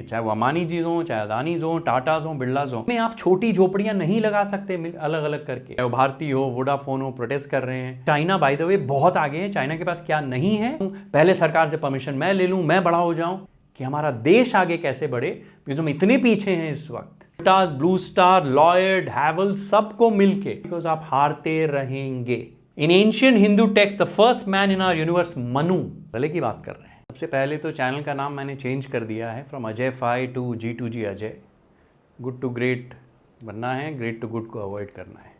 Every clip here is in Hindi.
चाहे वो अम्बानी जी हों, चाहे अदानीज हों, टाटाज हों, बिरलाज हों, में आप छोटी झोपड़ियां नहीं लगा सकते अलग अलग करके। चाहे भारती हो, वोडाफोन हो, प्रोटेस्ट कर रहे हैं। चाइना बाय द वे बहुत आगे है। चाइना के पास क्या नहीं है, पहले सरकार से परमिशन मैं ले लूं, मैं बड़ा हो जाऊं, कि हमारा देश आगे कैसे बढ़े, बिकॉज हम इतने पीछे हैं इस वक्त। ब्लू स्टार, लॉयड, हैवल, सबको मिलके, बिकॉज आप हारते रहेंगे। In ancient Hindu text the first man in our universe Manu, भले की बात कर रहे हैं। सबसे पहले तो चैनल का नाम मैंने चेंज कर दिया है फ्रॉम अजय फाई to G2G Ajay. Good to great बनना है, ग्रेट टू गुड को अवॉइड करना है।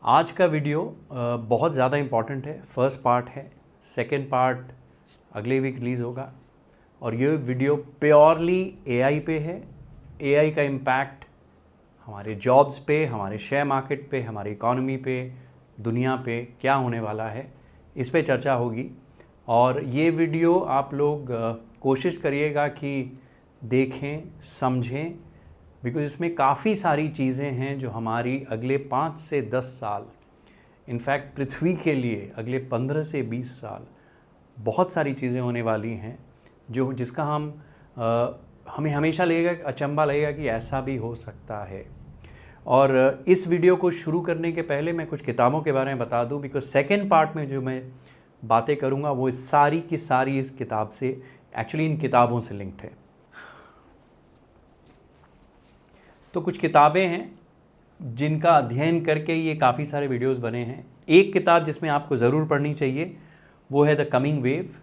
आज का वीडियो बहुत ज़्यादा इम्पॉर्टेंट है। फर्स्ट पार्ट है, सेकेंड पार्ट अगले वीक रिलीज़ होगा। और ये वीडियो प्योरली AI पे है। AI का इम्पैक्ट हमारे जॉब्स पे, हमारे शेयर मार्केट पे, हमारी इकॉनमी पे, दुनिया पे क्या होने वाला है, इस पे चर्चा होगी। और ये वीडियो आप लोग कोशिश करिएगा कि देखें, समझें, बिकॉज़ इसमें काफ़ी सारी चीज़ें हैं जो हमारी अगले 5 से 10 साल, इनफैक्ट पृथ्वी के लिए अगले 15 से 20 साल बहुत सारी चीज़ें होने वाली हैं जो जिसका हमें हमेशा लगेगा, अचंभा लगेगा कि ऐसा भी हो सकता है। और इस वीडियो को शुरू करने के पहले मैं कुछ किताबों के बारे में बता दूं, बिकॉज सेकेंड पार्ट में जो मैं बातें करूंगा वो सारी की सारी इस किताब से, एक्चुअली इन किताबों से लिंक्ड है। तो कुछ किताबें हैं जिनका अध्ययन करके ये काफ़ी सारे वीडियोस बने हैं। एक किताब जिसमें आपको ज़रूर पढ़नी चाहिए वो है द कमिंग वेव।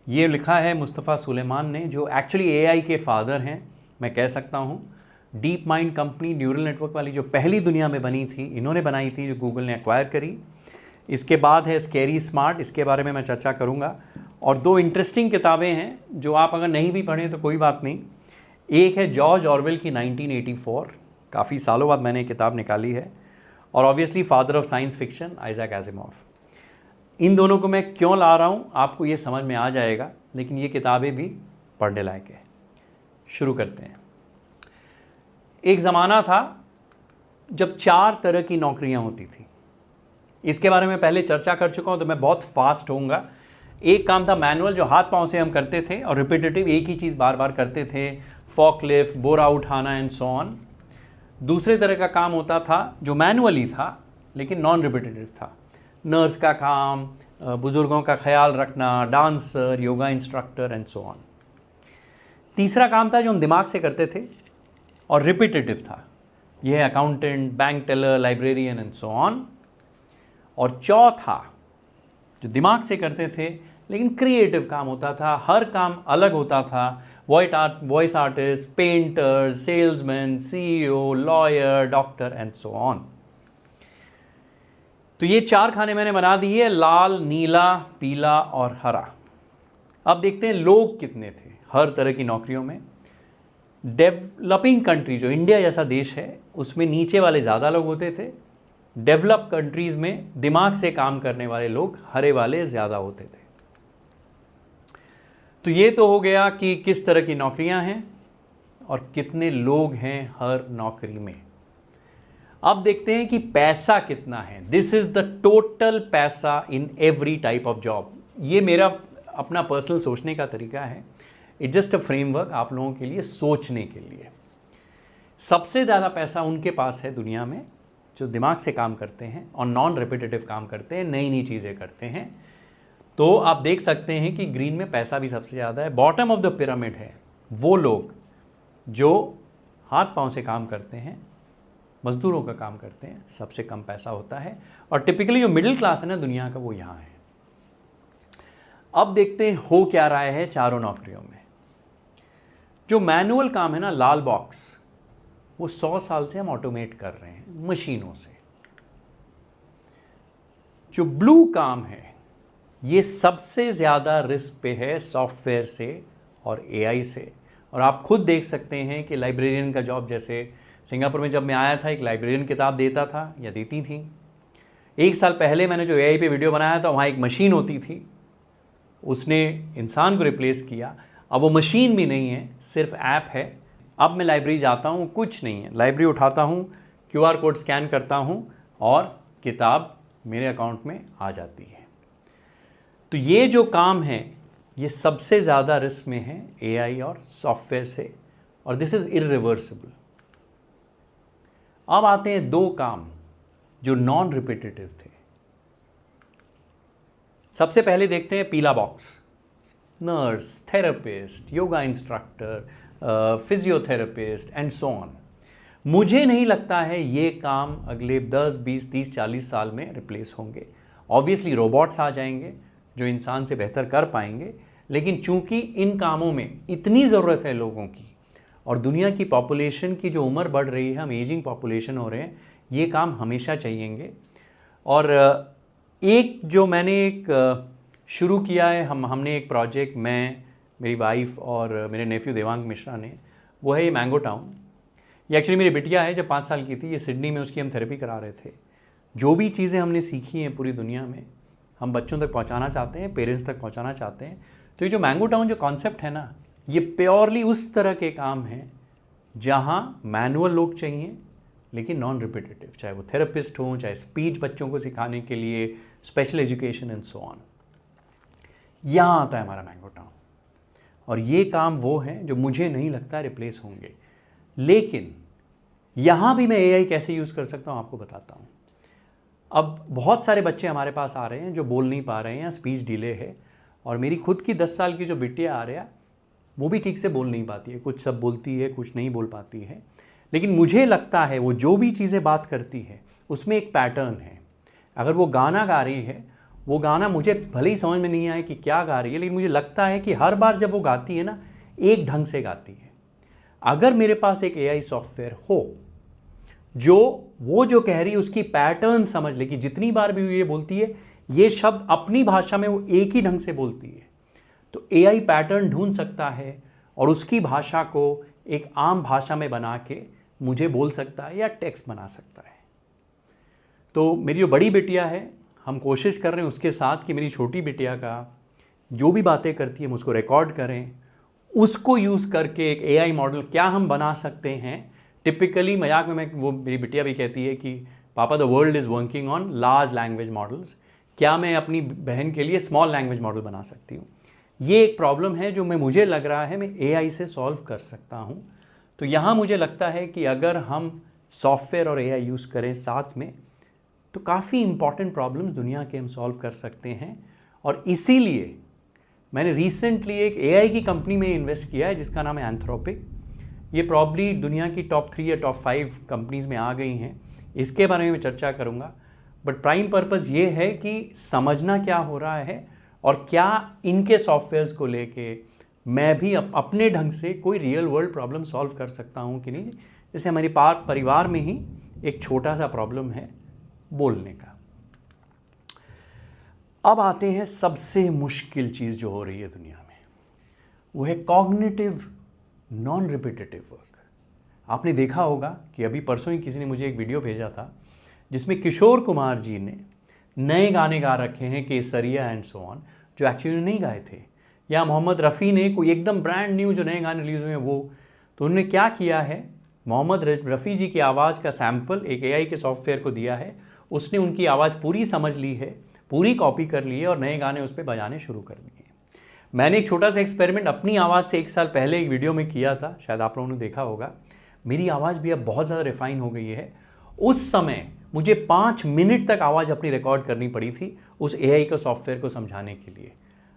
ये लिखा है मुस्तफ़ा सुलेमान ने, जो एक्चुअली AI के फादर हैं, मैं कह सकता हूँ। Deep mind company, neural network वाली जो पहली दुनिया में बनी थी, इन्होंने बनाई थी, जो गूगल ने एक्वायर करी। इसके बाद है स्कैरी स्मार्ट, इसके बारे में मैं चर्चा करूँगा। और दो इंटरेस्टिंग किताबें हैं जो आप अगर नहीं भी पढ़ें तो कोई बात नहीं। एक है जॉर्ज ऑरवेल की 1984, काफ़ी सालों बाद मैंने किताब निकाली है। और obviously father of science fiction, Isaac Asimov. इन दोनों को मैं क्यों ला रहा हूँ आपको ये समझ में आ जाएगा, लेकिन ये किताबें भी पढ़ने लायक है। शुरू करते हैं। एक ज़माना था जब 4 तरह की नौकरियां होती थी। इसके बारे में पहले चर्चा कर चुका हूं तो मैं बहुत फास्ट होऊंगा। एक काम था मैनुअल, जो हाथ पांव से हम करते थे और रिपीटेटिव, एक ही चीज़ बार बार करते थे, फॉकलिफ्ट, बोरा उठाना एंड सो ऑन। दूसरे तरह का काम होता था जो मैनुअली था लेकिन नॉन रिपीटेटिव था, नर्स का काम, बुज़ुर्गों का ख्याल रखना, dancer, yoga instructor and so on. तीसरा काम था जो हम दिमाग से करते थे और रिपीटेटिव था, यह है accountant, bank teller, librarian and so on. और चौथा जो दिमाग से करते थे लेकिन क्रिएटिव काम होता था, हर काम अलग होता था, voice artist, painter, salesman, CEO, lawyer, doctor and so on. तो ये 4 खाने मैंने बना दिए, लाल, नीला, पीला और हरा। अब देखते हैं लोग कितने थे हर तरह की नौकरियों में। डेवलपिंग कंट्री जो इंडिया जैसा देश है उसमें नीचे वाले ज़्यादा लोग होते थे। डेवलप कंट्रीज़ में दिमाग से काम करने वाले लोग, हरे वाले, ज़्यादा होते थे। तो ये तो हो गया कि किस तरह की नौकरियां हैं और कितने लोग हैं हर नौकरी में। अब देखते हैं कि पैसा कितना है। दिस इज़ द टोटल पैसा in every type of job. ये मेरा अपना पर्सनल सोचने का तरीका है। इट जस्ट अ फ्रेमवर्क आप लोगों के लिए सोचने के लिए। सबसे ज़्यादा पैसा उनके पास है दुनिया में जो दिमाग से काम करते हैं और नॉन रिपीटेटिव काम करते हैं, नई नई चीज़ें करते हैं। तो आप देख सकते हैं कि ग्रीन में पैसा भी सबसे ज़्यादा है। बॉटम ऑफ द पिरामिड है वो लोग जो हाथ पांव से काम करते हैं, मजदूरों का काम करते हैं, सबसे कम पैसा होता है। और टिपिकली जो मिडिल क्लास है ना दुनिया का, वो यहाँ है। अब देखते हैं हो क्या रहा है चारों नौकरियों में। जो मैनुअल काम है ना, लाल बॉक्स, वो 100 साल से हम ऑटोमेट कर रहे हैं मशीनों से। जो ब्लू काम है ये सबसे ज़्यादा रिस्क पे है सॉफ्टवेयर से और AI से। और आप खुद देख सकते हैं कि लाइब्रेरियन का जॉब, जैसे सिंगापुर में जब मैं आया था, एक लाइब्रेरियन किताब देता था या देती थी। 1 साल पहले मैंने जो AI पे वीडियो बनाया था, वहाँ एक मशीन होती थी, उसने इंसान को रिप्लेस किया। अब वो मशीन भी नहीं है, सिर्फ ऐप है। अब मैं लाइब्रेरी जाता हूँ, कुछ नहीं है, लाइब्रेरी उठाता हूँ, QR कोड स्कैन करता हूँ और किताब मेरे अकाउंट में आ जाती है। तो ये जो काम है ये सबसे ज़्यादा रिस्क में है एआई और सॉफ्टवेयर से, और दिस इज़ इरिवर्सिबल। अब आते हैं दो काम जो नॉन रिपीटेटिव थे। सबसे पहले देखते हैं पीला box, nurse, therapist, yoga instructor, physiotherapist and so on. मुझे नहीं लगता है ये काम अगले 10, 20, 30, 40 साल में रिप्लेस होंगे। ऑब्वियसली रोबोट्स आ जाएंगे जो इंसान से बेहतर कर पाएंगे, लेकिन चूंकि इन कामों में इतनी ज़रूरत है लोगों की और दुनिया की पॉपुलेशन की जो उम्र बढ़ रही है, हम एजिंग पॉपुलेशन हो रहे हैं, ये काम हमेशा चाहिएंगे। और एक जो मैंने एक शुरू किया है, हमने एक प्रोजेक्ट, मैं, मेरी वाइफ और मेरे नेफ्यू देवांग मिश्रा ने, वो है ये मैंगो टाउन। ये एक्चुअली मेरी बिटिया है, जब 5 साल की थी, ये सिडनी में उसकी हम थेरेपी करा रहे थे। जो भी चीज़ें हमने सीखी हैं पूरी दुनिया में, हम बच्चों तक पहुंचाना चाहते हैं, पेरेंट्स तक पहुंचाना चाहते हैं। तो ये जो मैंगो टाउन जो कॉन्सेप्ट है ना, ये प्योरली उस तरह के काम हैं जहाँ मैनुअल लोग चाहिए लेकिन नॉन रिपीटेटिव, चाहे वो थेरेपिस्ट हों, चाहे स्पीच बच्चों को सिखाने के लिए, special education and so on. यहाँ आता है हमारा मैंगो टाउन, और ये काम वो हैं जो मुझे नहीं लगता रिप्लेस होंगे। लेकिन यहाँ भी मैं एआई कैसे यूज़ कर सकता हूँ आपको बताता हूँ। अब बहुत सारे बच्चे हमारे पास आ रहे हैं जो बोल नहीं पा रहे हैं या स्पीच डिले है, और मेरी खुद की 10 साल की जो बिटिया आ रही है वो भी ठीक से बोल नहीं पाती है, कुछ सब बोलती है, कुछ नहीं बोल पाती है। लेकिन मुझे लगता है वो जो भी चीज़ें बात करती है उसमें एक पैटर्न है। अगर वो गाना गा रही है, वो गाना मुझे भले ही समझ में नहीं आए कि क्या गा रही है, लेकिन मुझे लगता है कि हर बार जब वो गाती है ना, एक ढंग से गाती है। अगर मेरे पास एक एआई सॉफ्टवेयर हो जो वो जो कह रही है उसकी पैटर्न समझ ले कि जितनी बार भी ये बोलती है ये शब्द अपनी भाषा में वो एक ही ढंग से बोलती है, तो एआई पैटर्न ढूंढ सकता है और उसकी भाषा को एक आम भाषा में बना के मुझे बोल सकता है या टेक्स्ट बना सकता है। तो मेरी जो बड़ी बिटिया है, हम कोशिश कर रहे हैं उसके साथ कि मेरी छोटी बिटिया का जो भी बातें करती है हम उसको रिकॉर्ड करें, उसको यूज़ करके एक एआई मॉडल क्या हम बना सकते हैं। टिपिकली मजाक में वो मेरी बिटिया भी कहती है कि पापा the world is working on large language models, क्या मैं अपनी बहन के लिए स्मॉल लैंग्वेज मॉडल बना सकती हूँ। ये एक प्रॉब्लम है जो मुझे लग रहा है मैं एआई से सॉल्व कर सकता हूँ। तो यहाँ मुझे लगता है कि अगर हम सॉफ्टवेयर और एआई यूज़ करें साथ में तो काफ़ी इंपॉर्टेंट प्रॉब्लम्स दुनिया के हम सॉल्व कर सकते हैं। और इसीलिए मैंने रिसेंटली एक एआई की कंपनी में इन्वेस्ट किया है जिसका नाम है एंथ्रोपिक। ये प्रॉब्ली दुनिया की टॉप 3 या टॉप 5 कंपनीज़ में आ गई हैं। इसके बारे में मैं चर्चा करूँगा, बट प्राइम पर्पज़ ये है कि समझना क्या हो रहा है और क्या इनके सॉफ्टवेयर्स को लेके मैं भी अपने ढंग से कोई रियल वर्ल्ड प्रॉब्लम सॉल्व कर सकता हूँ कि नहीं। जैसे हमारे परिवार में ही एक छोटा सा प्रॉब्लम है बोलने का। अब आते हैं सबसे मुश्किल चीज़ जो हो रही है दुनिया में, वो है कॉग्निटिव नॉन रिपीटेटिव वर्क। आपने देखा होगा कि अभी परसों ही किसी ने मुझे एक वीडियो भेजा था जिसमें किशोर कुमार जी ने नए गाने गा रखे हैं, केसरिया एंड सो ऑन, जो एक्चुअली नहीं गाए थे, या मोहम्मद रफ़ी ने कोई एकदम ब्रांड न्यू जो नए गाने रिलीज़ हुए हैं वो। तो उन्होंने क्या किया है, मोहम्मद रफ़ी जी की आवाज़ का सैम्पल एक एआई के सॉफ्टवेयर को दिया है, उसने उनकी आवाज़ पूरी समझ ली है, पूरी कॉपी कर ली है और नए गाने उस पर बजाने शुरू कर दिए। मैंने एक छोटा सा एक्सपेरिमेंट अपनी आवाज़ से 1 साल पहले एक वीडियो में किया था, शायद आप लोगों ने देखा होगा। मेरी आवाज़ भी अब बहुत ज़्यादा रिफाइन हो गई है। उस समय मुझे 5 मिनट तक आवाज़ अपनी रिकॉर्ड करनी पड़ी थी उस एआई का सॉफ्टवेयर को समझाने के लिए।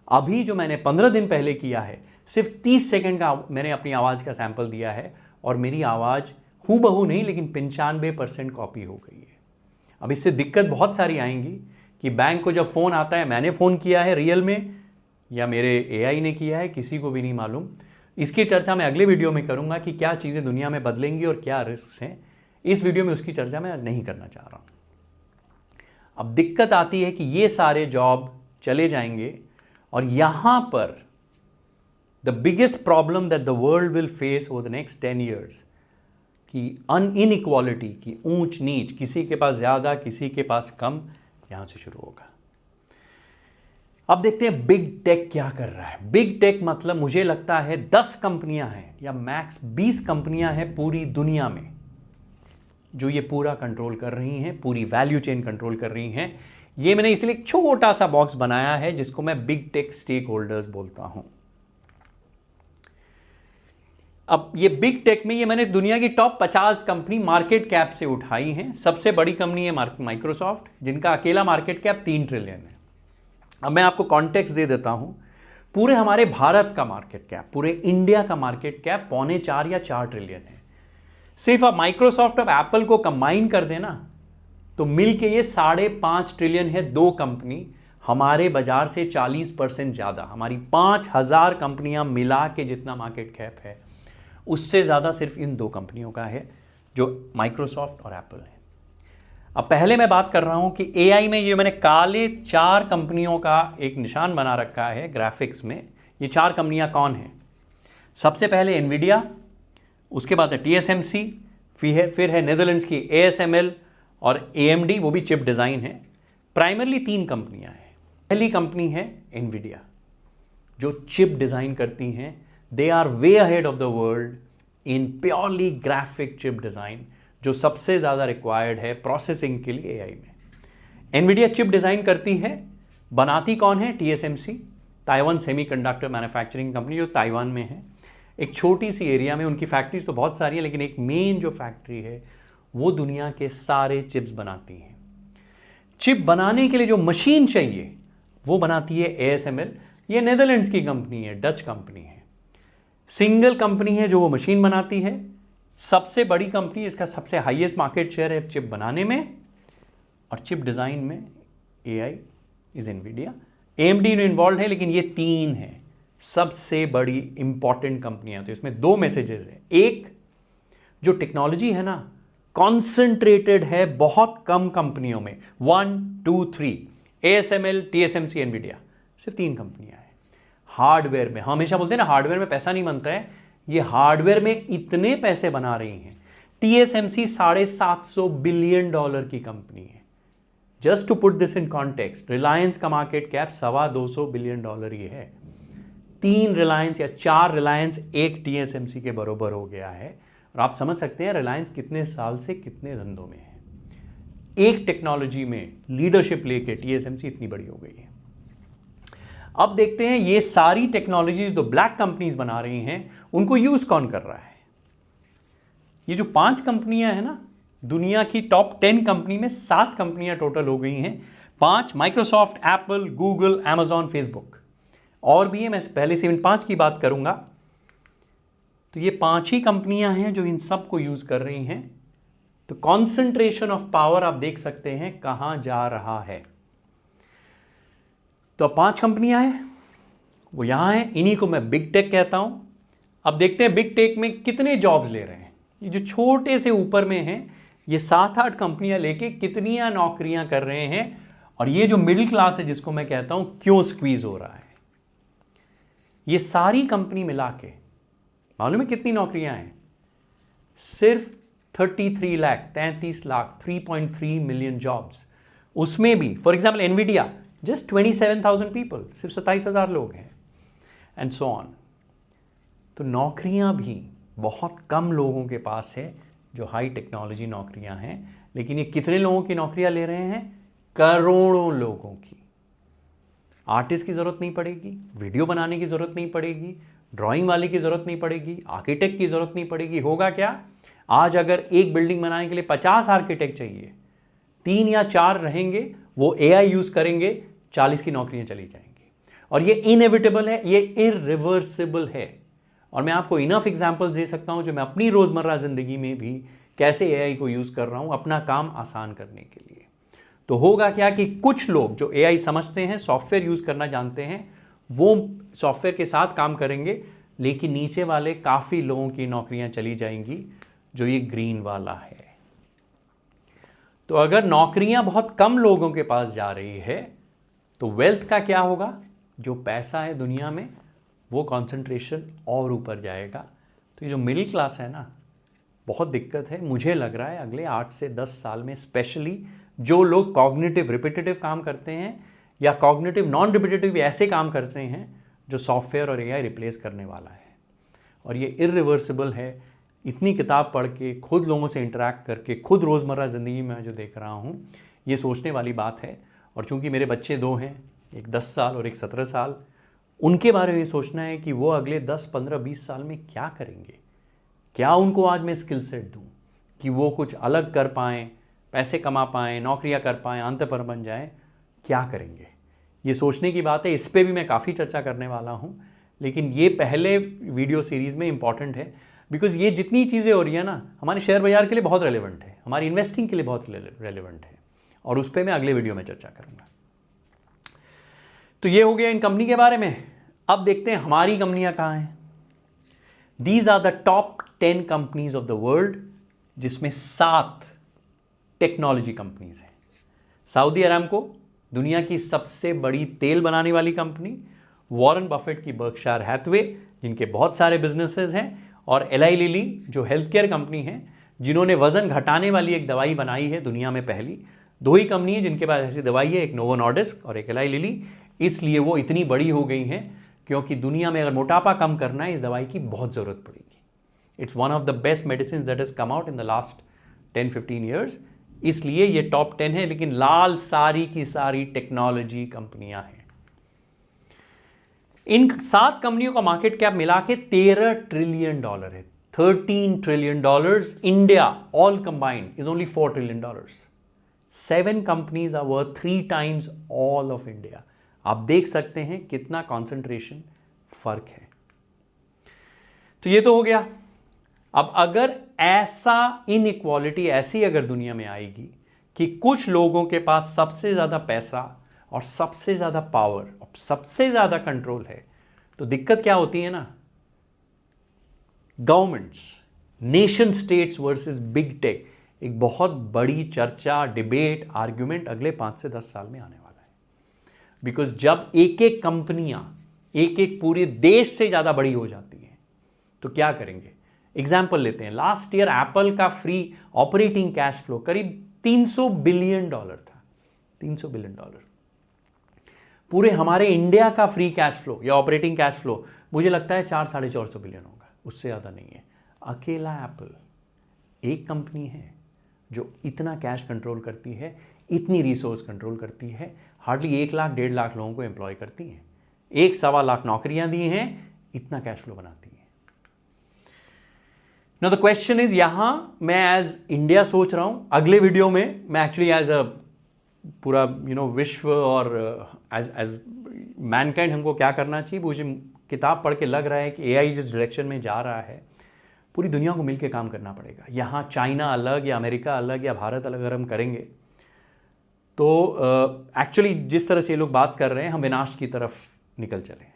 अभी जो मैंने 15 दिन पहले किया है, सिर्फ 30 सेकंड का मैंने अपनी आवाज़ का सैंपल दिया है और मेरी आवाज़ हूबहू नहीं लेकिन 95% कॉपी हो गई है। अब इससे दिक्कत बहुत सारी आएंगी कि बैंक को जब फ़ोन आता है, मैंने फ़ोन किया है रियल में या मेरे एआई ने किया है, किसी को भी नहीं मालूम। इसकी चर्चा मैं अगले वीडियो में करूंगा कि क्या चीज़ें दुनिया में बदलेंगी और क्या रिस्क हैं। इस वीडियो में उसकी चर्चा मैं आज नहीं करना चाह रहा हूँ। अब दिक्कत आती है कि ये सारे जॉब चले जाएंगे और यहाँ पर the biggest problem that the world will face over the next 10 years कि इनइक्वालिटी की ऊंच नीच, किसी के पास ज़्यादा किसी के पास कम, यहाँ से शुरू होगा। अब देखते हैं बिग टेक क्या कर रहा है। बिग टेक मतलब मुझे लगता है 10 कंपनियां हैं या मैक्स 20 कंपनियां हैं पूरी दुनिया में जो ये पूरा कंट्रोल कर रही हैं, पूरी वैल्यू चेन कंट्रोल कर रही हैं। ये मैंने इसलिए एक छोटा सा बॉक्स बनाया है जिसको मैं बिग टेक स्टेक होल्डर्स बोलता हूं। अब ये बिग टेक में ये मैंने दुनिया की टॉप 50 कंपनी मार्केट कैप से उठाई हैं। सबसे बड़ी कंपनी है माइक्रोसॉफ्ट, जिनका अकेला मार्केट कैप 3 ट्रिलियन है। अब मैं आपको कॉन्टेक्स्ट दे देता हूं। पूरे हमारे भारत का मार्केट कैप, पूरे इंडिया का मार्केट कैप 3.25 या 4 ट्रिलियन है। सिर्फ अब माइक्रोसॉफ्ट और एप्पल को कंबाइन कर देना तो मिलके ये 5.5 ट्रिलियन है। दो कंपनी हमारे बाजार से 40% ज़्यादा, हमारी 5,000 कंपनियां मिला के जितना मार्केट कैप है उससे ज़्यादा सिर्फ इन दो कंपनियों का है, जो माइक्रोसॉफ्ट और एप्पल है। अब पहले मैं बात कर रहा हूं कि एआई में ये मैंने काले 4 कंपनियों का एक निशान बना रखा है ग्राफिक्स में। ये 4 कंपनियां कौन हैं? सबसे पहले एनवीडिया, उसके बाद है टीएसएमसी, फिर है नेदरलैंड्स की एएसएमएल और एएमडी, वो भी चिप डिज़ाइन है। प्राइमरली 3 कंपनियां हैं। पहली कंपनी है एनवीडिया, जो चिप डिज़ाइन करती हैं। They are way ahead of the world in purely graphic chip design, जो सबसे ज़्यादा रिक्वायर्ड है प्रोसेसिंग के लिए एआई में। एनवीडिया चिप डिज़ाइन करती है। बनाती कौन है? TSMC, Taiwan semiconductor manufacturing company, जो ताइवान में है। एक छोटी सी एरिया में, उनकी फैक्ट्रीज तो बहुत सारी है, लेकिन एक मेन जो फैक्ट्री है वो दुनिया के सारे चिप्स बनाती हैं। चिप बनाने के लिए जो मशीन चाहिए वो बनाती है एएसएमएल। ये नेदरलैंड्स की कंपनी है, डच कंपनी है। सिंगल कंपनी है जो वो मशीन बनाती है। सबसे बड़ी कंपनी, इसका सबसे हाईएस्ट मार्केट शेयर है चिप बनाने में और चिप डिज़ाइन में। AI is Nvidia. AMD involve है, लेकिन ये 3 है सबसे बड़ी इंपॉर्टेंट कंपनियां। तो इसमें 2 मैसेजेस हैं। एक, जो टेक्नोलॉजी है ना, कॉन्सेंट्रेटेड है बहुत कम कंपनियों में। 1, 2, 3, एएसएमएल, टीएसएमसी, एनवीडिया, सिर्फ 3 कंपनियां हैं। हार्डवेयर में, हमेशा बोलते हैं ना हार्डवेयर में पैसा नहीं बनता है, ये हार्डवेयर में इतने पैसे बना रही हैं। टीएसएमसी $750 बिलियन की कंपनी है। Just to put this in context, Reliance का मार्केट कैप $250 बिलियन ये है। 3 रिलायंस या 4 रिलायंस एक टीएसएमसी के बराबर हो गया है। और आप समझ सकते हैं रिलायंस कितने साल से कितने धंधों में है। एक टेक्नोलॉजी में लीडरशिप लेके टीएसएमसी इतनी बड़ी हो गई है। अब देखते हैं ये सारी टेक्नोलॉजीज जो ब्लैक कंपनीज बना रही हैं उनको यूज कौन कर रहा है। ये जो 5 कंपनियां हैं ना, दुनिया की टॉप 10 कंपनी में 7 कंपनियां टोटल हो गई हैं। 5, Microsoft, Apple, Google, Amazon, Facebook, और भी है। मैं पहले से इन 5 की बात करूंगा। तो ये 5 ही कंपनियां हैं जो इन सब को यूज कर रही हैं। तो कॉन्सेंट्रेशन ऑफ पावर आप देख सकते हैं कहां जा रहा है। तो 5 कंपनियां हैं, वो यहां हैं। इन्हीं को मैं बिग टेक कहता हूं। अब देखते हैं बिग टेक में कितने जॉब्स ले रहे हैं। ये जो छोटे से ऊपर में हैं, ये 7-8 कंपनियां लेके कितनियां नौकरियां कर रहे हैं। और ये जो मिडिल क्लास है जिसको मैं कहता हूं, क्यों स्क्वीज हो रहा है। ये सारी कंपनी मिला के मालूम है कितनी नौकरियां हैं? सिर्फ 33 लाख, 33 लाख, 3.3 मिलियन जॉब्स। उसमें भी for example Nvidia, just 27,000 people, सिर्फ 27,000 लोग हैं, एंड सो ऑन। तो नौकरियां भी बहुत कम लोगों के पास है जो हाई टेक्नोलॉजी नौकरियां हैं। लेकिन ये कितने लोगों की नौकरियां ले रहे हैं? करोड़ों लोगों की। आर्टिस्ट की ज़रूरत नहीं पड़ेगी, वीडियो बनाने की ज़रूरत नहीं पड़ेगी, ड्राइंग वाले की ज़रूरत नहीं पड़ेगी, आर्किटेक्ट की ज़रूरत नहीं पड़ेगी। होगा क्या, आज अगर एक बिल्डिंग बनाने के लिए 50 आर्किटेक्ट चाहिए, 3 या 4 रहेंगे, वो एआई यूज़ करेंगे, 40 की नौकरियां चली जाएंगी। और ये इनएविटेबल है, ये इरिवर्सिबल है। और मैं आपको इनफ एग्जाम्पल्स दे सकता हूं जो मैं अपनी रोज़मर्रा ज़िंदगी में भी कैसे एआई को यूज़ कर रहा हूं अपना काम आसान करने के लिए। तो होगा क्या कि कुछ लोग जो एआई समझते हैं, सॉफ्टवेयर यूज़ करना जानते हैं, वो सॉफ्टवेयर के साथ काम करेंगे, लेकिन नीचे वाले काफ़ी लोगों की नौकरियां चली जाएंगी, जो ये ग्रीन वाला है। तो अगर नौकरियां बहुत कम लोगों के पास जा रही है तो वेल्थ का क्या होगा? जो पैसा है दुनिया में वो कंसंट्रेशन और ऊपर जाएगा। तो ये जो मिडिल क्लास है ना, बहुत दिक्कत है। मुझे लग रहा है अगले 8 से 10 साल में स्पेशली जो लोग कॉग्निटिव रिपीटेटिव काम करते हैं या कॉग्निटिव नॉन रिपीटेटिव ऐसे काम करते हैं जो सॉफ्टवेयर और एआई रिप्लेस करने वाला है। और ये इरिवर्सिबल है। इतनी किताब पढ़ के, खुद लोगों से इंटरेक्ट करके, खुद रोज़मर्रा ज़िंदगी में जो देख रहा हूँ, ये सोचने वाली बात है। और चूंकि मेरे बच्चे दो हैं, एक 10 साल और एक 17 साल, उनके बारे में सोचना है कि वो अगले 10, 15, 20 साल में क्या करेंगे, क्या उनको आज मैं स्किल सेट दूँ कि वो कुछ अलग कर पाएँ, पैसे कमा पाएँ, नौकरियाँ कर पाएँ, अंतःपर बन जाएँ, क्या करेंगे। ये सोचने की बात है, इस पर भी मैं काफ़ी चर्चा करने वाला हूँ, लेकिन ये पहले वीडियो सीरीज़ में इंपॉर्टेंट है बिकॉज ये जितनी चीज़ें हो रही है ना, हमारे शेयर बाजार के लिए बहुत रेलेवेंट है, हमारी इन्वेस्टिंग के लिए बहुत रेलेवेंट है, और उस पर मैं अगले वीडियो में चर्चा करूँगा। तो ये हो गया इन कंपनी के बारे में। अब देखते हैं हमारी कंपनियां कहाँ हैं। These are the top 10 companies of the world, जिसमें 7 टेक्नोलॉजी कंपनीज हैं। सऊदी अरामको, दुनिया की सबसे बड़ी तेल बनाने वाली कंपनी, वॉरेन बफेट की बर्कशायर हैथवे, जिनके बहुत सारे बिजनेसेस हैं, और एलाई लिली जो हेल्थ केयर कंपनी है, जिन्होंने वजन घटाने वाली एक दवाई बनाई है दुनिया में पहली। 2 ही कंपनी है जिनके पास ऐसी दवाई है, एक नोवो नॉर्डिस्क और एक एलाई लिली। इसलिए वो इतनी बड़ी हो गई हैं क्योंकि दुनिया में अगर मोटापा कम करना है, इस दवाई की बहुत ज़रूरत पड़ेगी। It's one of the best medicine that has come out in the last 10-15 years, इसलिए ये टॉप 10 है। लेकिन लाल सारी की सारी टेक्नोलॉजी कंपनियां हैं। इन 7 कंपनियों का मार्केट कैप मिला के $13 ट्रिलियन है। $13 trillion. India all combined is only $4 trillion. 7 companies are worth 3 times all of India. आप देख सकते हैं कितना कॉन्सेंट्रेशन फर्क है। तो ये तो हो गया। अब अगर ऐसा इनइक्वालिटी ऐसी अगर दुनिया में आएगी कि कुछ लोगों के पास सबसे ज़्यादा पैसा और सबसे ज़्यादा पावर और सबसे ज़्यादा कंट्रोल है, तो दिक्कत क्या होती है ना, governments, nation states versus big tech, एक बहुत बड़ी चर्चा, डिबेट, आर्ग्यूमेंट अगले 5 से 10 साल में आने वाला है। बिकॉज जब एक एक कंपनियां एक एक पूरे देश से ज़्यादा बड़ी हो जाती हैं, तो क्या करेंगे। एग्जाम्पल लेते हैं, लास्ट ईयर एप्पल का फ्री ऑपरेटिंग कैश फ्लो करीब $300 बिलियन था। $300 बिलियन। पूरे हमारे इंडिया का फ्री कैश फ्लो या ऑपरेटिंग कैश फ्लो मुझे लगता है 400-450 बिलियन होगा, उससे ज़्यादा नहीं है। अकेला एप्पल एक कंपनी है जो इतना कैश कंट्रोल करती है, इतनी रिसोर्स कंट्रोल करती है, हार्डली 1 लाख 1.5 लाख लोगों को एम्प्लॉय करती है, 1-1.25 लाख नौकरियां दी हैं, इतना कैश फ्लो बनाती है। नाउ द क्वेश्चन इज, यहां मैं एज इंडिया सोच रहा हूं, अगले वीडियो में मैं एक्चुअली एज अ पूरा विश्व और एज मैनकाइंड हमको क्या करना चाहिए, मुझे किताब पढ़ के लग रहा है कि AI जिस डायरेक्शन में जा रहा है, पूरी दुनिया को मिलकर काम करना पड़ेगा। यहाँ चाइना अलग या अमेरिका अलग या भारत अलग अगर हम करेंगे तो एक्चुअली जिस तरह से ये लोग बात कर रहे हैं, हम विनाश की तरफ निकल चले हैं।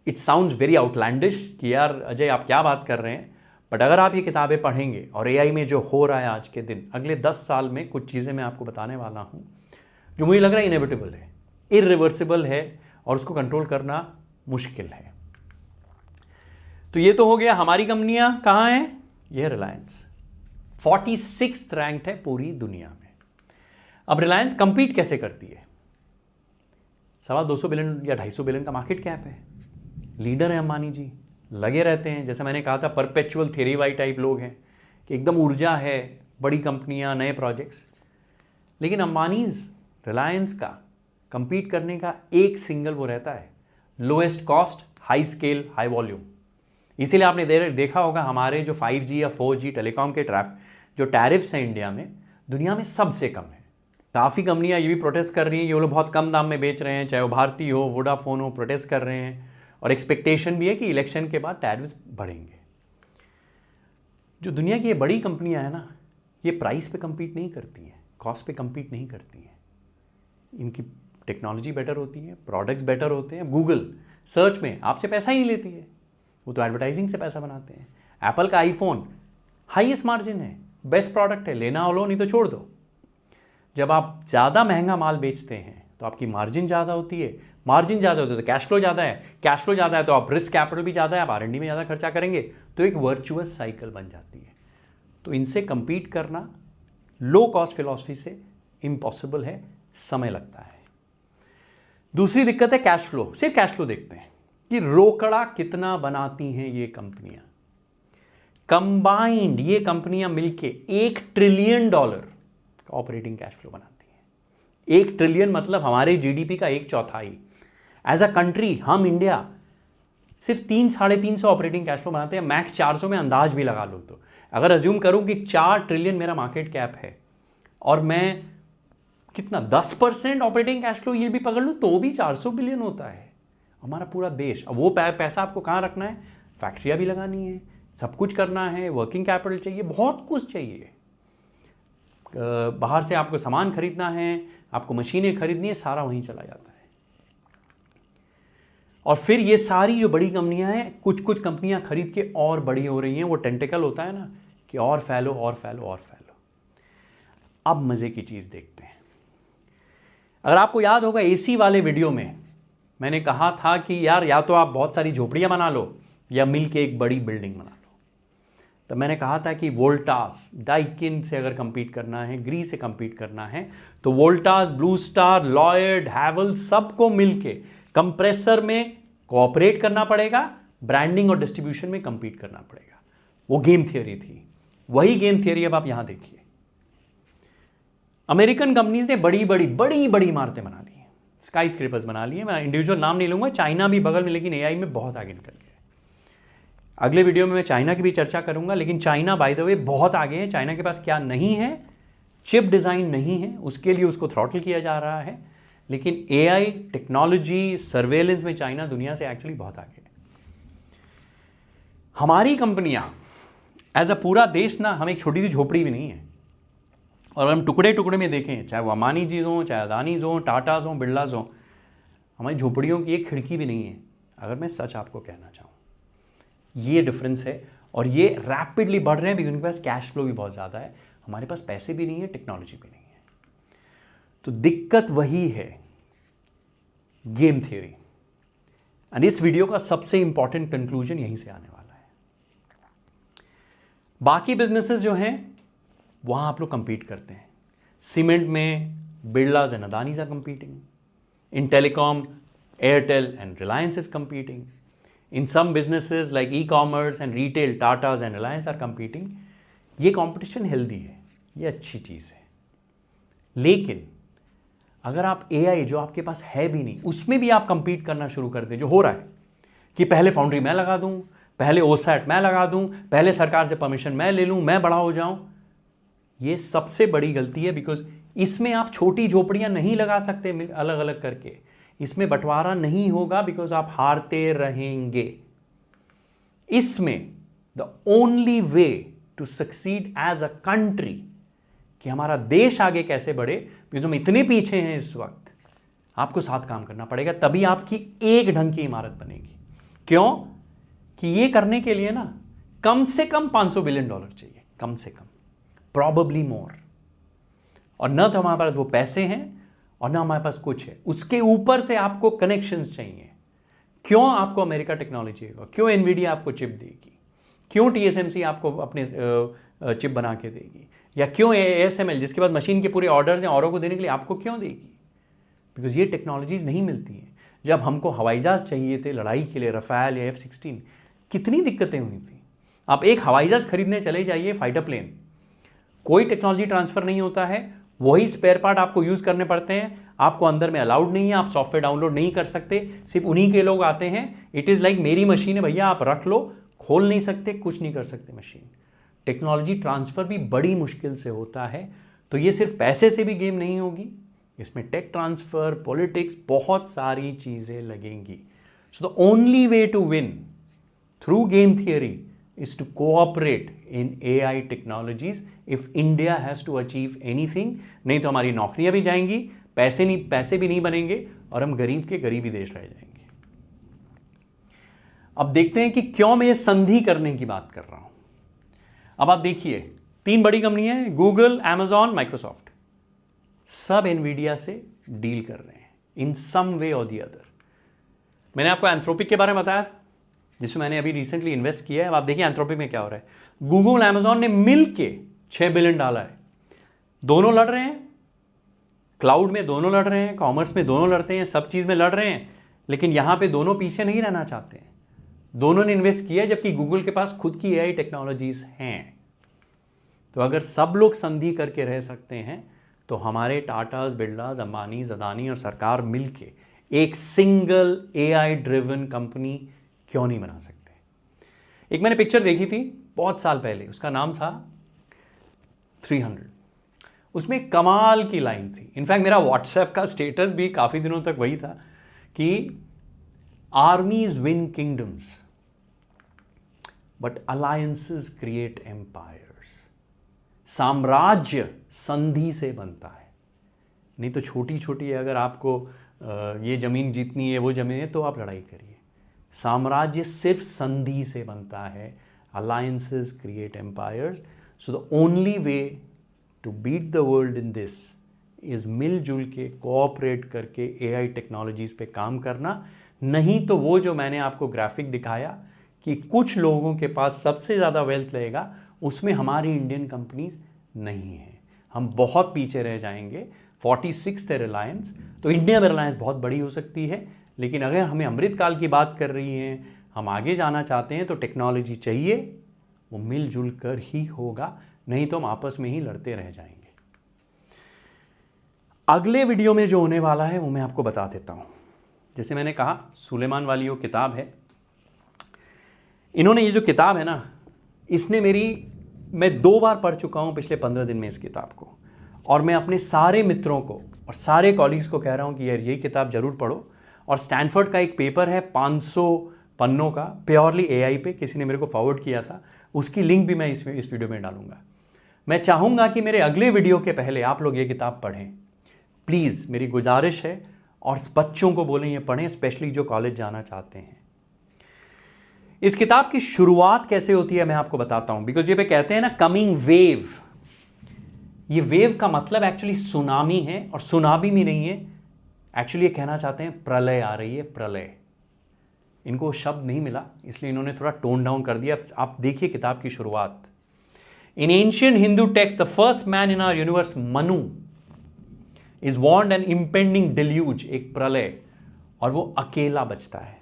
इट साउंड्स वेरी आउटलैंडिश कि यार अजय आप क्या बात कर रहे हैं, बट अगर आप ये किताबें पढ़ेंगे और AI में जो हो रहा है आज के दिन, अगले 10 साल में कुछ चीज़ें मैं आपको बताने वाला हूँ जो मुझे लग रहा है इनएविटेबल है, इरिवर्सिबल है, और उसको कंट्रोल करना मुश्किल है। तो ये तो हो गया। हमारी कंपनियां कहाँ हैं, ये रिलायंस 46th रैंक्ड है पूरी दुनिया में। अब रिलायंस कंपीट कैसे करती है, 250 बिलियन या 250 बिलियन का मार्केट कैप है, लीडर है अंबानी जी, लगे रहते हैं। जैसे मैंने कहा था, परपेचुअल थेरी वाई टाइप लोग हैं कि एकदम ऊर्जा है, बड़ी कंपनियां, नए प्रोजेक्ट्स। लेकिन अंबानीज रिलायंस का कंपीट करने का एक सिंगल वो रहता है, lowest cost, high scale, high volume. इसीलिए आपने देखा होगा हमारे जो 5G या 4G टेलीकॉम के जो टैरिफ्स हैं इंडिया में, दुनिया में सबसे कम है। काफ़ी कंपनियां ये भी प्रोटेस्ट कर रही हैं, ये लोग बहुत कम दाम में बेच रहे हैं, चाहे वो भारती हो, वोडाफोन हो, प्रोटेस्ट कर रहे हैं, और एक्सपेक्टेशन भी है कि इलेक्शन के बाद टैरिफ्स बढ़ेंगे। जो दुनिया की ये बड़ी कंपनियां हैं ना, ये प्राइस पे कम्पीट नहीं करती हैं, कॉस्ट पे कम्पीट नहीं करती हैं। इनकी टेक्नोलॉजी बेटर होती है, प्रोडक्ट्स बेटर होते हैं। गूगल सर्च में आपसे पैसा ही नहीं लेती है, वो तो एडवर्टाइजिंग से पैसा बनाते हैं। एप्पल का आईफोन हाईएस्ट मार्जिन है, बेस्ट प्रोडक्ट है, लेना हो लो, नहीं तो छोड़ दो। जब आप ज़्यादा महंगा माल बेचते हैं तो आपकी मार्जिन ज़्यादा होती है, मार्जिन ज़्यादा होती है तो कैश फ्लो ज़्यादा है, कैश फ्लो ज़्यादा है तो आप रिस्क कैपिटल भी ज़्यादा है, आप R&D में ज़्यादा खर्चा करेंगे, तो एक वर्चुअस साइकिल बन जाती है। तो इनसे कंपीट करना लो कॉस्ट फिलॉसफी से इम्पॉसिबल है, समय लगता है। दूसरी दिक्कत है कैश फ्लो। सिर्फ कैश फ्लो देखते हैं कि रोकड़ा कितना बनाती हैं ये कंपनियां। कंबाइंड ये कंपनियां मिलके $1 ट्रिलियन का ऑपरेटिंग कैश फ्लो बनाती हैं। 1 ट्रिलियन मतलब हमारे जीडीपी का 1/4। एज अ कंट्री हम इंडिया सिर्फ 300-350 ऑपरेटिंग कैश फ्लो बनाते हैं, मैक्स 400 में अंदाज भी लगा लो। तो अगर अज्यूम करूं कि 4 ट्रिलियन मेरा मार्केट कैप है और मैं कितना 10% ऑपरेटिंग कैश फ्लो ये भी पकड़ लूँ तो भी 400 बिलियन होता है हमारा पूरा देश। अब वो पैसा आपको कहाँ रखना है? फैक्ट्रियाँ भी लगानी है, सब कुछ करना है, वर्किंग कैपिटल चाहिए, बहुत कुछ चाहिए। बाहर से आपको सामान खरीदना है, आपको मशीनें खरीदनी है, सारा वहीं चला जाता है। और फिर ये सारी जो बड़ी कंपनियां हैं, कुछ कुछ कंपनियां खरीद के और बड़ी हो रही हैं। वो टेंटिकल होता है ना कि और फैलो और फैलो और फैलो। अब मज़े की चीज़ देखते हैं। अगर आपको याद होगा एसी वाले वीडियो में मैंने कहा था कि यार या तो आप बहुत सारी झोपड़ियां बना लो या मिल के एक बड़ी बिल्डिंग बना लो। तो मैंने कहा था कि वोल्टास, डाइकिन से अगर कंपीट करना है, ग्री से कंपीट करना है, तो वोल्टास, ब्लू स्टार, लॉयड, हैवल सबको मिलके कंप्रेसर में कोऑपरेट करना पड़ेगा, ब्रांडिंग और डिस्ट्रीब्यूशन में कंपीट करना पड़ेगा। वो गेम थियरी थी। वही गेम थियरी अब आप यहां देखिए। अमेरिकन कंपनीज ने बड़ी बड़ी इमारतें बना ली हैं, स्काई स्क्रेपर्स बना लिए। मैं इंडिविजुअल नाम नहीं लूंगा, चाइना भी बगल में, लेकिन एआई में बहुत आगे निकल गया। अगले वीडियो में मैं चाइना की भी चर्चा करूंगा, लेकिन चाइना बाय द वे बहुत आगे है। चाइना के पास क्या नहीं है? चिप डिज़ाइन नहीं है, उसके लिए उसको थ्रॉटल किया जा रहा है। लेकिन एआई, टेक्नोलॉजी, सर्वेलेंस में चाइना दुनिया से एक्चुअली बहुत आगे है। हमारी कंपनियां एज अ पूरा देश ना, हम एक छोटी सी झोपड़ी भी नहीं है। और हम टुकड़े टुकड़े में देखें, चाहे वो अमानी जीज हों, चाहे अदानीज हों, टाटाज हों, बिरलाज हों, हमारी झोपड़ियों की एक खिड़की भी नहीं है, अगर मैं सच आपको कहना चाहूँ। ये डिफरेंस है। और ये रैपिडली बढ़ रहे हैं क्योंकि उनके पास कैश फ्लो भी बहुत ज़्यादा है। हमारे पास पैसे भी नहीं है, टेक्नोलॉजी भी नहीं है। तो दिक्कत वही है, गेम थियरी। एंड इस वीडियो का सबसे इंपॉर्टेंट कंक्लूजन यहीं से आने वाला है। बाकी बिजनेसेस जो हैं वहां आप लोग कंपीट करते हैं। सीमेंट में Birlas and Adanis are competing. In telecom, Airtel and Reliance is competing. In some businesses like e-commerce and retail, Tatas and Reliance are competing. ये competition healthy है, ये अच्छी चीज़ है। लेकिन अगर आप AI जो आपके पास है भी नहीं, उसमें भी आप compete करना शुरू कर दें, जो हो रहा है कि पहले फाउंड्री मैं लगा दूं, पहले OSAT मैं लगा दूं, पहले सरकार से परमिशन मैं ले लूं, मैं बड़ा हो जाऊं, ये सबसे बड़ी गलती है। बिकॉज इसमें आप छोटी झोपड़ियां नहीं लगा सकते अलग अलग करके, इसमें बंटवारा नहीं होगा, बिकॉज आप हारते रहेंगे। इसमें the only way to succeed as a country, कि हमारा देश आगे कैसे बढ़े, बिकॉज हम इतने पीछे हैं इस वक्त, आपको साथ काम करना पड़ेगा, तभी आपकी एक ढंग की इमारत बनेगी। क्यों? कि ये करने के लिए ना कम से कम $500 बिलियन चाहिए, कम से कम, प्रॉबेबली मोर। और न तो हमारे पास वो पैसे हैं और ना हमारे पास कुछ है। उसके ऊपर से आपको कनेक्शंस चाहिए। क्यों आपको अमेरिका टेक्नोलॉजी देगा? क्यों एनवीडिया आपको चिप देगी? क्यों टीएसएमसी आपको अपने चिप बना के देगी? या क्यों एएसएमएल, जिसके बाद मशीन के पूरे ऑर्डर्स हैं औरों को देने के लिए, आपको क्यों देगी? बिकॉज ये टेक्नोलॉजीज नहीं मिलती हैं। जब हमको हवाई जहाज चाहिए थे लड़ाई के लिए, रफाल या F-16, कितनी दिक्कतें हुई थी। आप एक हवाई जहाज खरीदने चले जाइए, फाइटर प्लेन, कोई टेक्नोलॉजी ट्रांसफर नहीं होता है, वही स्पेयर पार्ट आपको यूज़ करने पड़ते हैं, आपको अंदर में अलाउड नहीं है, आप सॉफ्टवेयर डाउनलोड नहीं कर सकते, सिर्फ उन्हीं के लोग आते हैं। इट इज़ लाइक मेरी मशीन है भैया, आप रख लो, खोल नहीं सकते, कुछ नहीं कर सकते मशीन। टेक्नोलॉजी ट्रांसफ़र भी बड़ी मुश्किल से होता है। तो ये सिर्फ पैसे से भी गेम नहीं होगी, इसमें टेक ट्रांसफ़र, पॉलिटिक्स, बहुत सारी चीज़ें लगेंगी। So the only way to win through game theory is to cooperate in AI technologies if India has to achieve anything। नहीं तो हमारी नौकरियां भी जाएंगी, पैसे भी नहीं बनेंगे और हम गरीब के गरीब ही देश रह जाएंगे। अब देखते हैं कि क्यों मैं ये संधि करने की बात कर रहा हूं। अब आप देखिए, 3 बड़ी कंपनियां हैं, गूगल, Amazon, माइक्रोसॉफ्ट, सब एनवीडिया से डील कर रहे हैं इन सम वे और दी अदर। मैंने आपको एंथ्रोपिक के बारे में बताया, जिसमें मैंने अभी रिसेंटली इन्वेस्ट किया है। अब आप देखिए एंथ्रोपिक में क्या हो रहा है। गूगल, Amazon ने मिल के $6 बिलियन डाला है। दोनों लड़ रहे हैं, क्लाउड में दोनों लड़ रहे हैं, कॉमर्स में दोनों लड़ते हैं, सब चीज़ में लड़ रहे हैं। लेकिन यहाँ पे दोनों पीछे नहीं रहना चाहते हैं, दोनों ने इन्वेस्ट किया, जबकि गूगल के पास खुद की AI टेक्नोलॉजीज हैं। तो अगर सब लोग संधि करके रह सकते हैं तो हमारे टाटास, बिरलास, अंबानीज, अदानी और सरकार मिलके एक सिंगल AI ड्रिवन कंपनी क्यों नहीं बना सकते। एक मैंने पिक्चर देखी थी बहुत साल पहले, उसका नाम था 300। उसमें कमाल की लाइन थी, इनफैक्ट मेरा व्हाट्सएप का स्टेटस भी काफ़ी दिनों तक वही था कि armies win kingdoms but alliances create empires. साम्राज्य संधि से बनता है, नहीं तो छोटी छोटी अगर आपको ये ज़मीन जीतनी है, वो ज़मीन है, तो आप लड़ाई करिए। साम्राज्य सिर्फ संधि से बनता है। Alliances create empires. So the only way to beat the world in this is मिलजुल के कोऑपरेट करके AI टेक्नोलॉजीज़ पे काम करना। नहीं तो वो जो मैंने आपको ग्राफिक दिखाया कि कुछ लोगों के पास सबसे ज़्यादा वेल्थ रहेगा, उसमें हमारी इंडियन कंपनीज नहीं है। हम बहुत पीछे रह जाएंगे। 46th है रिलायंस, तो इंडिया में रिलायंस बहुत बड़ी हो सकती है, लेकिन अगर हमें अमृतकाल की बात कर रही हैं, हम आगे जाना चाहते हैं, तो टेक्नोलॉजी चाहिए, वो मिलजुल कर ही होगा, नहीं तो हम आपस में ही लड़ते रह जाएंगे। अगले वीडियो में जो होने वाला है वो मैं आपको बता देता हूँ। जैसे मैंने कहा, सुलेमान वाली वो किताब है, इन्होंने ये जो किताब है ना, इसने मैं 2 बार पढ़ चुका हूँ पिछले 15 दिन में इस किताब को, और मैं अपने सारे मित्रों को और सारे कॉलीग्स को कह रहा हूँ कि यार ये किताब ज़रूर पढ़ो। और स्टैनफोर्ड का एक पेपर है 500 पन्नों का, प्योरली AI पे, किसी ने मेरे को फॉरवर्ड किया था, उसकी लिंक भी मैं इस वीडियो में डालूंगा। मैं चाहूँगा कि मेरे अगले वीडियो के पहले आप लोग ये किताब पढ़ें, प्लीज़, मेरी गुजारिश है। और बच्चों को बोलें ये पढ़ें, स्पेशली जो कॉलेज जाना चाहते हैं। इस किताब की शुरुआत कैसे होती है मैं आपको बताता हूँ, बिकॉज ये पे कहते हैं ना कमिंग वेव। ये वेव का मतलब एक्चुअली सुनामी है, और सुनामी भी नहीं है, एक्चुअली ये कहना चाहते हैं प्रलय आ रही है, प्रलय। इनको शब्द नहीं मिला, इसलिए इन्होंने थोड़ा टोन डाउन कर दिया। आप देखिए किताब की शुरुआत। In ancient Hindu text the first man in our universe, Manu, is warned an impending deluge, एक प्रलय, और वो अकेला बचता है।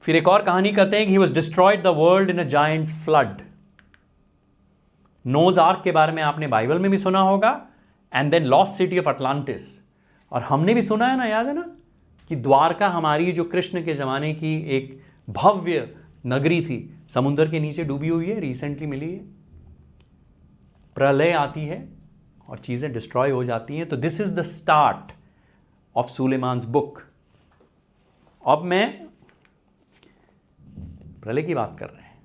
फिर एक और कहानी कहते हैं कि he was destroyed the world in a giant flood. Noah's ark के बारे में आपने बाइबल में भी सुना होगा, and then lost city of Atlantis. और हमने भी सुना है ना, याद है ना, कि द्वारका हमारी जो कृष्ण के ज़माने की एक भव्य नगरी थी, समुद्र के नीचे डूबी हुई है, रिसेंटली मिली है। प्रलय आती है और चीज़ें डिस्ट्रॉय हो जाती हैं। तो this is the start of Suleman's book. अब मैं प्रलय की बात कर रहे हैं,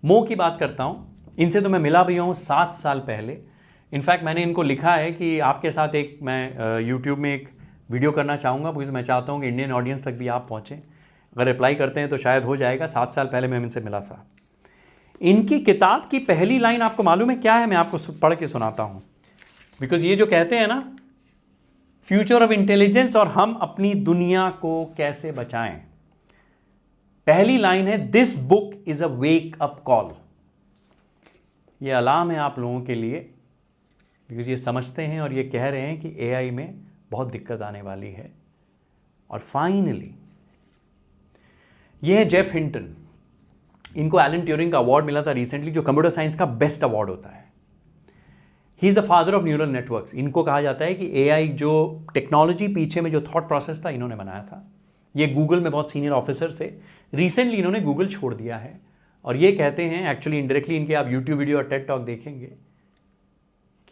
मोह की बात करता हूं। इनसे तो मैं मिला भी हूं 7 साल पहले। इनफैक्ट मैंने इनको लिखा है कि आपके साथ एक मैं यूट्यूब में एक वीडियो करना चाहूँगा, बिकॉज मैं चाहता हूँ कि इंडियन ऑडियंस तक भी आप पहुँचें। अगर रिप्लाई करते हैं तो शायद हो जाएगा। 7 साल पहले मैं इनसे मिला था। इनकी किताब की पहली लाइन आपको मालूम है क्या है? मैं आपको पढ़ के सुनाता हूँ, बिकॉज ये जो कहते हैं ना, फ्यूचर ऑफ इंटेलिजेंस और हम अपनी दुनिया को कैसे बचाएं। पहली लाइन है, this book is a wake up call. ये अलार्म है आप लोगों के लिए, बिकॉज ये समझते हैं और ये कह रहे हैं कि AI में बहुत दिक्कत आने वाली है। और फाइनली ये है जेफ हिंटन। इनको एलन ट्यूरिंग का अवार्ड मिला था रिसेंटली, जो कंप्यूटर साइंस का बेस्ट अवार्ड होता है। He is the father of neural networks. इनको कहा जाता है कि AI जो टेक्नोलॉजी पीछे में जो थॉट प्रोसेस था, इन्होंने बनाया था। ये गूगल में बहुत सीनियर ऑफिसर थे। रिसेंटली इन्होंने गूगल छोड़ दिया है, और ये कहते हैं, एक्चुअली इनडायरेक्टली इनके आप यूट्यूब वीडियो और टेड टॉक देखेंगे,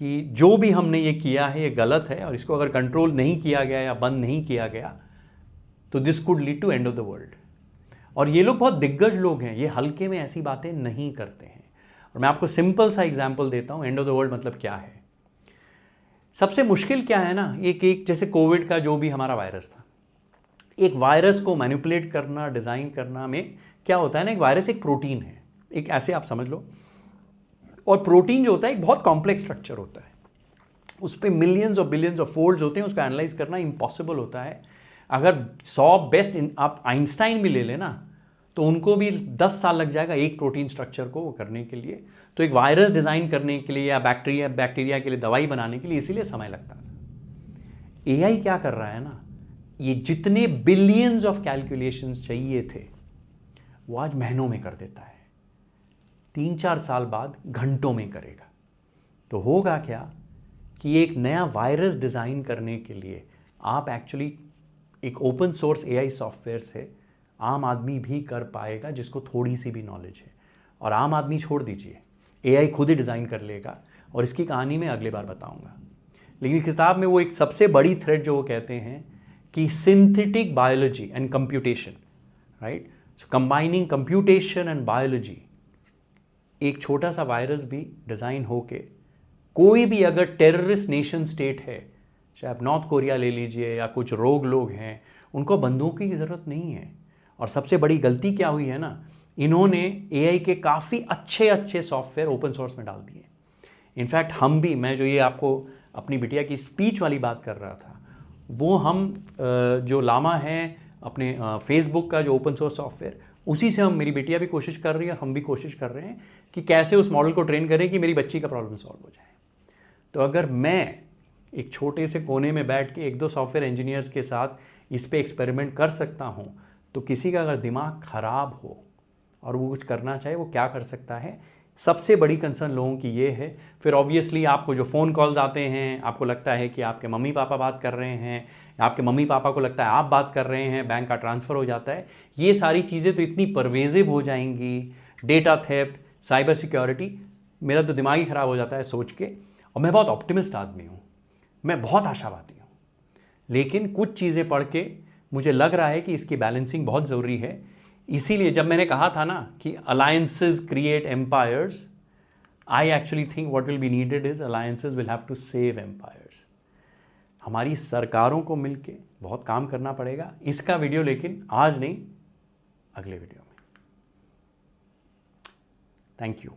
कि जो भी हमने ये किया है ये गलत है, और इसको अगर कंट्रोल नहीं किया गया या बंद नहीं किया गया तो this could lead to end of the world. और ये लोग बहुत दिग्गज लोग हैं, ये हल्के में ऐसी बातें नहीं करते हैं। और मैं आपको सिंपल सा एग्जाम्पल देता हूँ, एंड ऑफ द वर्ल्ड मतलब क्या है। सबसे मुश्किल क्या है ना, एक जैसे कोविड का जो भी हमारा वायरस था, एक वायरस को मैनिपुलेट करना, डिज़ाइन करना में क्या होता है ना, एक वायरस एक प्रोटीन है, एक ऐसे आप समझ लो। और प्रोटीन जो होता है एक बहुत कॉम्प्लेक्स स्ट्रक्चर होता है, उस पर मिलियंस और बिलियंस ऑफ फोल्ड्स होते हैं, उसको एनालाइज करना इम्पॉसिबल होता है। अगर 100 बेस्ट आप आइंस्टाइन भी ले लेना, तो उनको भी 10 साल लग जाएगा एक प्रोटीन स्ट्रक्चर को वो करने के लिए। तो एक वायरस डिज़ाइन करने के लिए या बैक्टीरिया के लिए दवाई बनाने के लिए इसीलिए समय लगता था। AI क्या कर रहा है ना, ये जितने बिलियंस ऑफ कैलकुलेशंस चाहिए थे वो आज महीनों में कर देता है। 3-4 साल बाद घंटों में करेगा। तो होगा क्या कि एक नया वायरस डिज़ाइन करने के लिए आप एक्चुअली एक ओपन सोर्स एआई सॉफ्टवेयर से आम आदमी भी कर पाएगा जिसको थोड़ी सी भी नॉलेज है। और आम आदमी छोड़ दीजिए, एआई खुद ही डिज़ाइन कर लेगा, और इसकी कहानी मैं अगली बार बताऊंगा। लेकिन किताब में वो एक सबसे बड़ी थ्रेड जो वो कहते हैं कि synthetic biology and computation, right, so combining computation and biology, एक छोटा सा वायरस भी डिज़ाइन होके कोई भी अगर टेररिस्ट नेशन स्टेट है, चाहे आप नॉर्थ कोरिया ले लीजिए या कुछ रोग लोग हैं, उनको बंदूकों की ज़रूरत नहीं है। और सबसे बड़ी गलती क्या हुई है ना, इन्होंने एआई के काफ़ी अच्छे अच्छे सॉफ्टवेयर ओपन सोर्स में डाल दिए। इनफैक्ट हम भी, मैं जो ये आपको अपनी बिटिया की स्पीच वाली बात कर रहा था, वो हम जो लामा है अपने फेसबुक का जो ओपन सोर्स सॉफ्टवेयर, उसी से हम, मेरी बिटिया भी कोशिश कर रही है और हम भी कोशिश कर रहे हैं कि कैसे उस मॉडल को ट्रेन करें कि मेरी बच्ची का प्रॉब्लम सॉल्व हो जाए। तो अगर मैं एक छोटे से कोने में बैठ के 1-2 सॉफ्टवेयर इंजीनियर्स के साथ इस पे एक्सपेरिमेंट कर सकता हूँ, तो किसी का अगर दिमाग ख़राब हो और वो कुछ करना चाहे, वो क्या कर सकता है। सबसे बड़ी कंसर्न लोगों की ये है। फिर ऑब्वियसली आपको जो फ़ोन कॉल्स आते हैं, आपको लगता है कि आपके मम्मी पापा बात कर रहे हैं, आपके मम्मी पापा को लगता है आप बात कर रहे हैं, बैंक का ट्रांसफ़र हो जाता है। ये सारी चीज़ें तो इतनी परवेजिव हो जाएंगी, डेटा थेफ्ट, साइबर सिक्योरिटी, मेरा तो दिमाग ही ख़राब हो जाता है सोच के। और मैं बहुत ऑप्टिमिस्ट आदमी हूँ, मैं बहुत आशावादी हूँ, लेकिन कुछ चीज़ें पढ़ के मुझे लग रहा है कि इसकी बैलेंसिंग बहुत ज़रूरी है। इसीलिए जब मैंने कहा था ना कि alliances create empires, I actually think what will be needed is alliances will have to save empires. हमारी सरकारों को मिलके बहुत काम करना पड़ेगा। इसका वीडियो लेकिन आज नहीं, अगले वीडियो में। Thank you.